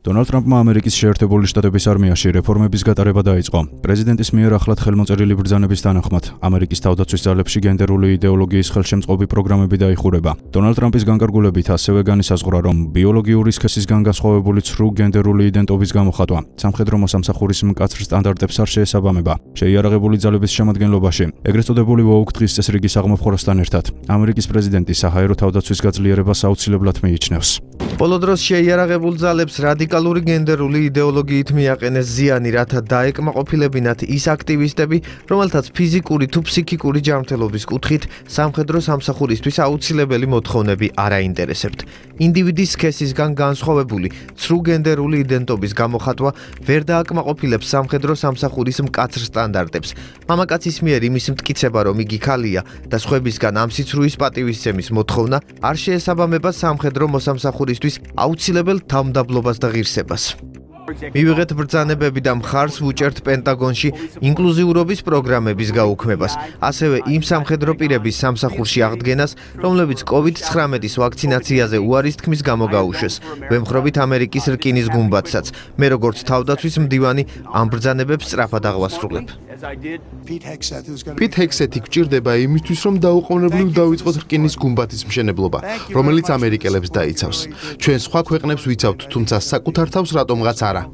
დონალდ ტრამპმა ამერიკის შეერთებული შტატების არმიაში რეფორმების გატარება დაიწყო. პრეზიდენტის მიერ ახლად ხელმოწერილი ბრძანების თანახმად, ამერიკის თავდაცვის ძალებში გენდერული იდეოლოგიის ხელშემწყობი პროგრამები დაიხურება. დონალდ ტრამპის განკარგულებით ასევე განისაზღვრა, რომ ბიოლოგიური სქესისგან განსხვავებული ცრუ გენდერული იდენტობის გამოხატვა სამხედრო მოსამსახურის მკაცრ სტანდარტებს არ შეესაბამება. შეიარაღებული ძალების შემადგენლობაში, ეგრეთ წოდებული woke დღის წესრიგის აღმოფხვრასთან ერთად, ამერიკის პრეზიდენტი საჰაერო თავდაცვის გაძლიერებას აუცილებლად მიიჩნევს. ბოლო დროს შეიარაღებულ ძალებს რადიკალური გენდერული იდეოლოგიით მიაყენეს ზიანი, რათა დაეკმაყოფილებინათ ის აქტივისტები, რომელთაც ფიზიკური თუ ფსიქიკური ჯანმრთელობის კუთხით სამხედრო სამსახურისთვის აუცილებელი მოთხოვნები არ აინტერესებთ. ინდივიდის სქესისგან განსხვავებული ცრუ გენდერული იდენტობის გამოხატვა ვერ დააკმაყოფილებს სამხედრო სამსახურის მკაცრ სტანდარტებს. მამაკაცის მიერ იმის მტკიცება, რომ იგი ქალია და სხვებისგან ამ სიცრუის პატივისცემის მოთხოვნა არ შეესაბამება სამხედრო მოსამსახურისთვის აუცილებელ თავმდაბლობას და ღირსებას. მივიღეთ ბრძანებები და მხარს ვუჭერთ პენტაგონში ინკლუზიურობის პროგრამების გაუქმებას, ასევე იმ სამხედრო პირების სამსახურში აღდგენას, რომლებიც COVID-19 ვაქცინაციაზე უარის თქმის გამო გაუშვეს. ვემხრობით ამერიკის რკინის გუმბათსაც. მე როგორც თავდაცვის მდივანი ამ ბრძანებებს სწრაფად აღვასრულებ. პიტ ჰექსეთი გვჭირდება იმისთვის, რომ დაუყოვნებლივ დავიწყოთ რკინის გუმბათის მშენებლობა, რომელიც ამერიკელებს დაიცავს. ჩვენ სხვა ქვეყნებს ვიცავთ, თუმცა საკუთარ თავს რატომღაც არა.